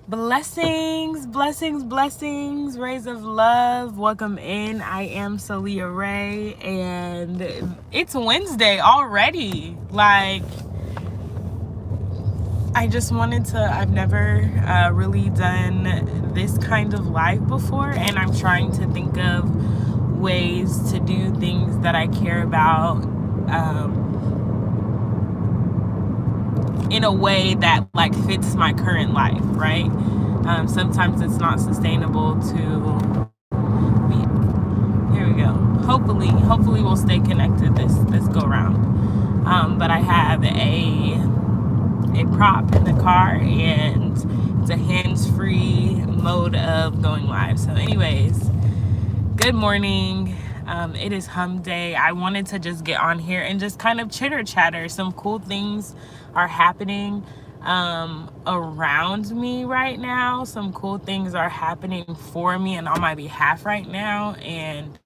Blessings, blessings, blessings, rays of love. Welcome in. I am Soulliaa Rae, and it's Wednesday already. I just wanted to, I've never really done this kind of live before, and I'm trying to think of ways to do things that I care about in a way that fits my current life, right? Sometimes it's not sustainable to be, here we go. Hopefully we'll stay connected this go round. But I have a prop in the car, and it's a hands-free mode of going live. So anyways, good morning. It is Humpday. I wanted to just get on here and just kind of chitter chatter. Some cool things are happening around me right now. Some cool things are happening for me and on my behalf right now, and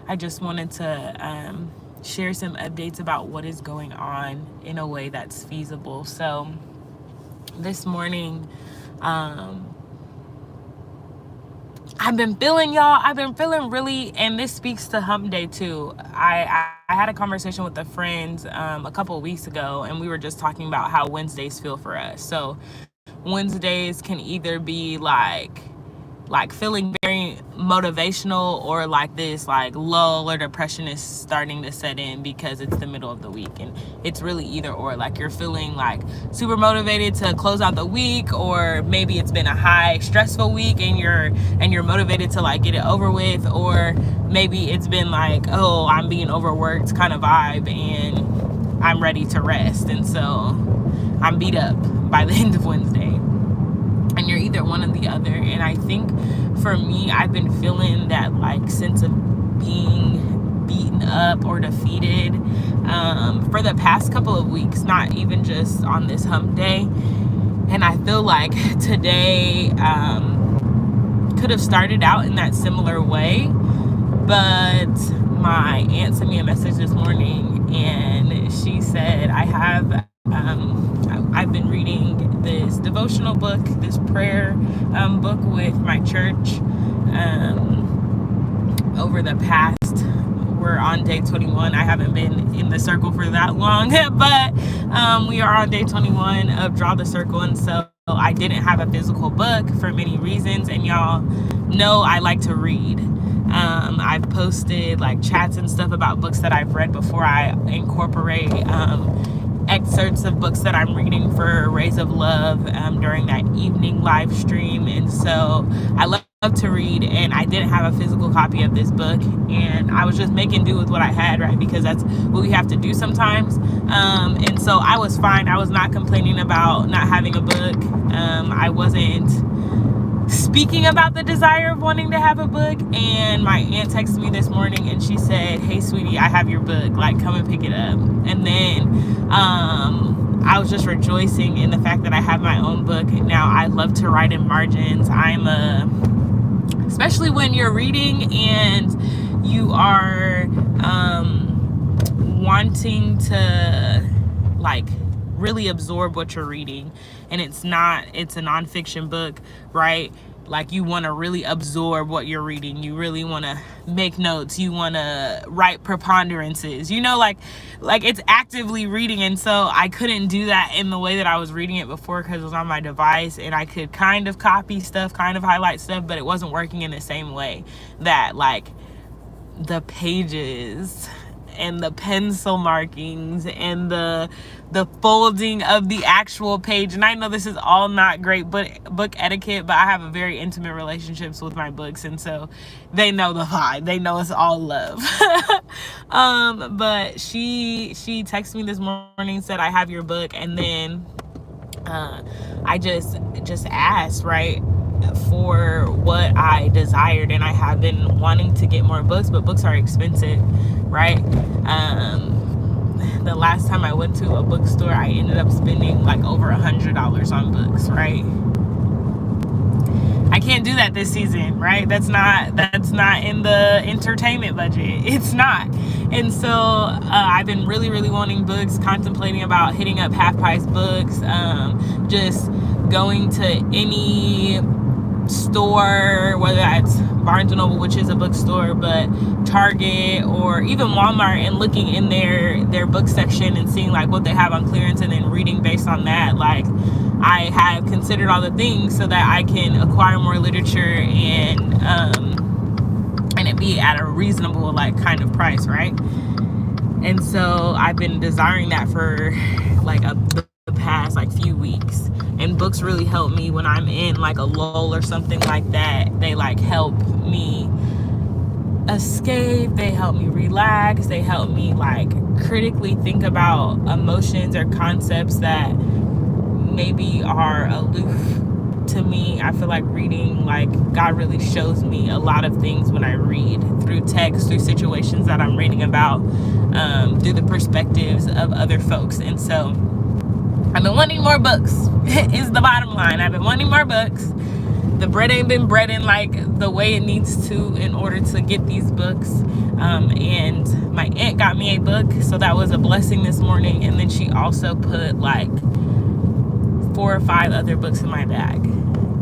I just wanted to share some updates about what is going on in a way that's feasible. So this morning, I've been feeling really, and this speaks to Humpday too. I had a conversation with a friend a couple of weeks ago, and we were just talking about how Wednesdays feel for us. So Wednesdays can either be like feeling very motivational, or this lull or depression is starting to set in because it's the middle of the week, and it's really either or. You're feeling super motivated to close out the week, or maybe it's been a high stressful week and you're motivated to get it over with, or maybe it's been oh, I'm being overworked kind of vibe and I'm ready to rest, and so I'm beat up by the end of Wednesday. And you're either one or the other. And I think for me, I've been feeling that sense of being beaten up or defeated for the past couple of weeks, not even just on this hump day. And I feel like today could have started out in that similar way, but my aunt sent me a message this morning, and she said, I've been reading this devotional book, this prayer book with my church over the past, we're on day 21. I haven't been in the circle for that long, but we are on day 21 of Draw the Circle, and so I didn't have a physical book for many reasons, and y'all know I like to read. I've posted chats and stuff about books that I've read before. I incorporate excerpts of books that I'm reading for Rays of Love during that evening live stream, and so I love to read, and I didn't have a physical copy of this book, and I was just making do with what I had, right? Because that's what we have to do sometimes. And so I was fine. I was not complaining about not having a book. I wasn't speaking about the desire of wanting to have a book, and my aunt texted me this morning and she said, "Hey sweetie, I have your book, come and pick it up." And then I was just rejoicing in the fact that I have my own book. Now I love to write in margins. Especially when you're reading and you are wanting to really absorb what you're reading, and it's a nonfiction book, right? You want to really absorb what you're reading. You really want to make notes. You want to write preponderances, it's actively reading. And so I couldn't do that in the way that I was reading it before, because it was on my device, and I could kind of copy stuff, kind of highlight stuff, but it wasn't working in the same way that the pages and the pencil markings and the folding of the actual page. And I know this is all not great book etiquette, but I have a very intimate relationships with my books, and so they know the vibe. They know it's all love. But she texted me this morning, said, "I have your book," and then I just asked, right, for what I desired, and I have been wanting to get more books, but books are expensive, right? The last time I went to a bookstore, I ended up spending over $100 on books, right? I can't do that this season, right? That's not in the entertainment budget. It's not. And so I've been really wanting books, contemplating about hitting up Half Price Books, just going to any store, whether that's Barnes & Noble, which is a bookstore, but Target or even Walmart, and looking in their book section and seeing like what they have on clearance and then reading based on that. Like, I have considered all the things so that I can acquire more literature and it be at a reasonable like kind of price, right? And so I've been desiring that for like the past like few weeks, and books really help me when I'm in like a lull or something like that. They like help me escape, they help me relax, they help me like critically think about emotions or concepts that maybe are aloof to me. I feel like reading, like God really shows me a lot of things when I read, through text, through situations that I'm reading about, through the perspectives of other folks. And so I've been wanting more books is the bottom line. I've been wanting more books. The bread ain't been breading like the way it needs to in order to get these books. And my aunt got me a book, so that was a blessing this morning. And then she also put like 4 or 5 other books in my bag.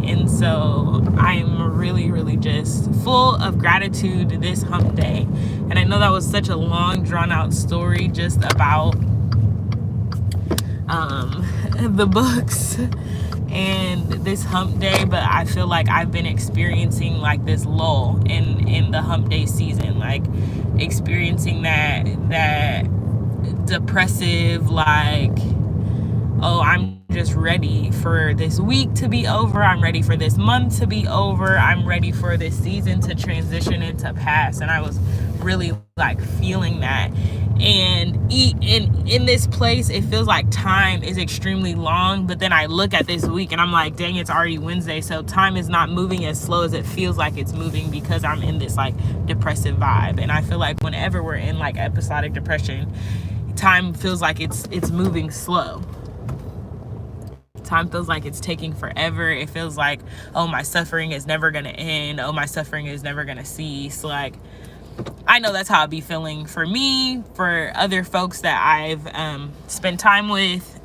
And so I'm really, really just full of gratitude this hump day. And I know that was such a long, drawn out story just about the books and this hump day, but I feel like I've been experiencing like this lull in the hump day season, like experiencing that depressive, like, oh, I'm just ready for this week to be over. I'm ready for this month to be over. I'm ready for this season to transition into past. And I was really like feeling that. And in this place, it feels like time is extremely long. But then I look at this week and I'm like, dang, it's already Wednesday. So time is not moving as slow as it feels like it's moving, because I'm in this like depressive vibe. And I feel like whenever we're in like episodic depression, time feels like it's moving slow. Time feels like it's taking forever. It feels like, oh, my suffering is never going to end. Oh, my suffering is never going to cease. Like, I know that's how I'd be feeling for me, for other folks that I've spent time with,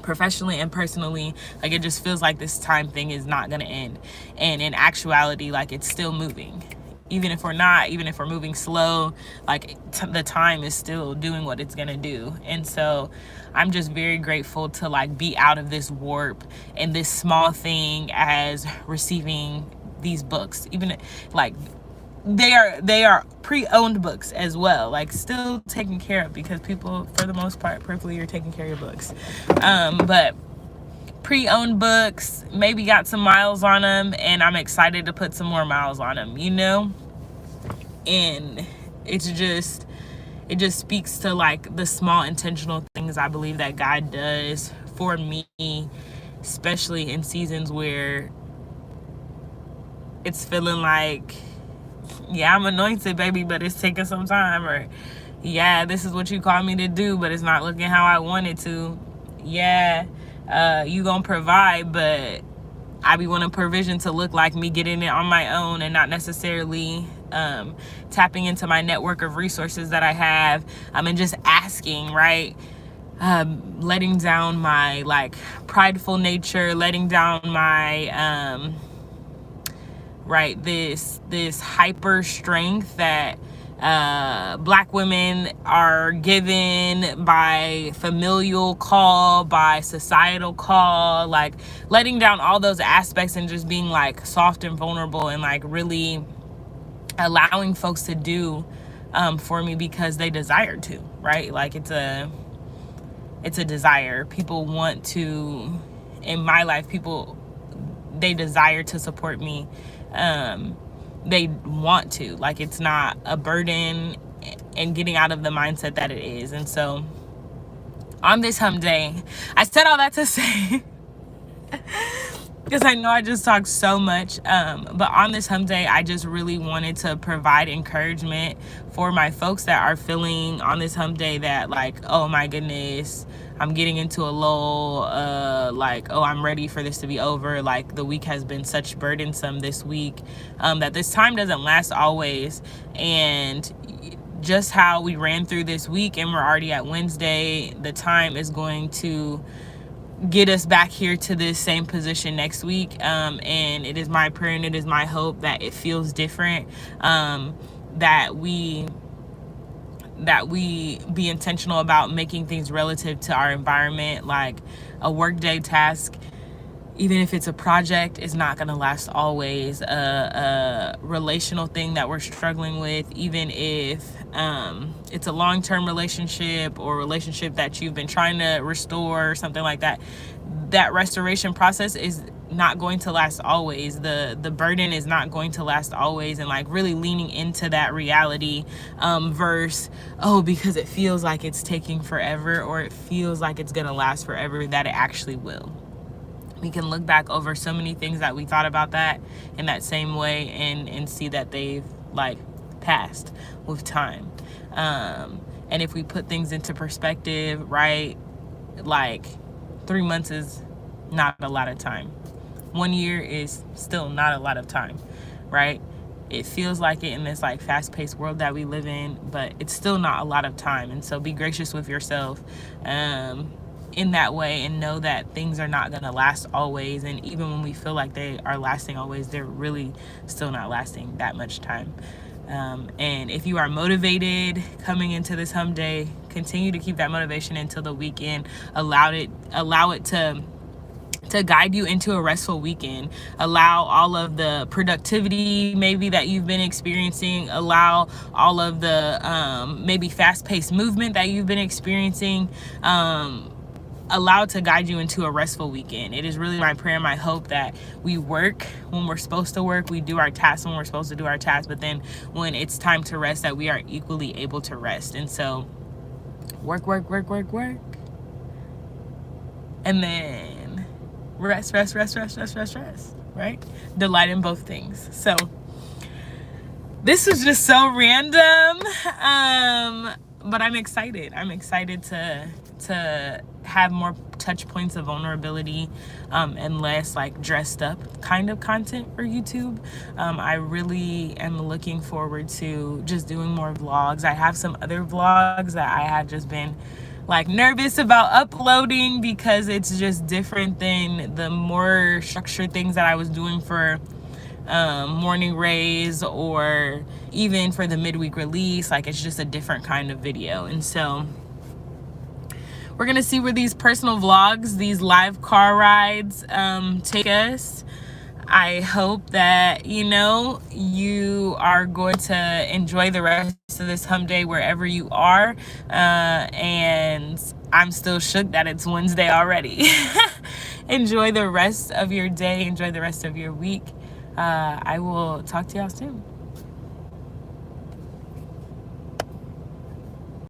professionally and personally. Like, it just feels like this time thing is not going to end. And in actuality, like, it's still moving. Even if we're not, even if we're moving slow, like the time is still doing what it's gonna do. And so I'm just very grateful to like be out of this warp and this small thing as receiving these books. Even like they are pre-owned books as well, like still taken care of, because people for the most part perfectly are taking care of your books. But pre-owned books, maybe got some miles on them, and I'm excited to put some more miles on them, you know? And it just speaks to like the small intentional things I believe that God does for me, especially in seasons where it's feeling like, yeah, I'm anointed, baby, but it's taking some time. Or, yeah, this is what you call me to do, but it's not looking how I want it to. Yeah, you gonna provide, but I be wanting provision to look like me getting it on my own and not necessarily tapping into my network of resources that I have, and just asking, right? Letting down my like prideful nature, letting down my right, this hyper strength that Black women are given by familial call, by societal call, like letting down all those aspects and just being like soft and vulnerable, and like really allowing folks to do for me because they desire to, right? Like it's a desire. People want to, in my life, people, they desire to support me. They want to, like, it's not a burden, and getting out of the mindset that it is. And so on this hump day, I said all that to say because I know I just talked so much, but on this hump day, I just really wanted to provide encouragement for my folks that are feeling on this hump day that like, oh my goodness, I'm getting into a lull, like, oh, I'm ready for this to be over. Like, the week has been such burdensome this week, that this time doesn't last always. And just how we ran through this week and we're already at Wednesday, the time is going to get us back here to this same position next week. And it is my prayer and it is my hope that it feels different, that we be intentional about making things relative to our environment. Like a workday task, even if it's a project, is not going to last always. A relational thing that we're struggling with, even if it's a long-term relationship or relationship that you've been trying to restore or something like that, that restoration process is not going to last always. The burden is not going to last always. And like really leaning into that reality, versus, oh, because it feels like it's taking forever or it feels like it's going to last forever, that it actually will. We can look back over so many things that we thought about that in that same way and see that they've like passed with time. And if we put things into perspective, right, like 3 months is not a lot of time. 1 year is still not a lot of time, right? It feels like it in this like fast-paced world that we live in, but it's still not a lot of time. And so be gracious with yourself in that way, and know that things are not going to last always. And even when we feel like they are lasting always, they're really still not lasting that much time. And if you are motivated coming into this Humpday, continue to keep that motivation until the weekend. Allow it to guide you into a restful weekend. Allow all of the productivity maybe that you've been experiencing, allow all of the maybe fast-paced movement that you've been experiencing, allow it to guide you into a restful weekend. It is really my prayer and my hope that we work when we're supposed to work, we do our tasks when we're supposed to do our tasks, but then when it's time to rest, that we are equally able to rest. And so work, and then rest, right? Delight in both things. So this was just so random, but I'm excited. I'm excited to have more touch points of vulnerability, and less like dressed up kind of content for YouTube. I really am looking forward to just doing more vlogs. I have some other vlogs that I have just been like nervous about uploading because it's just different than the more structured things that I was doing for morning Raez, or even for the midweek release. Like it's just a different kind of video. And so we're gonna see where these personal vlogs, these live car rides take us. I hope that, you are going to enjoy the rest of this Humpday wherever you are. And I'm still shook that it's Wednesday already. Enjoy the rest of your day. Enjoy the rest of your week. I will talk to y'all soon.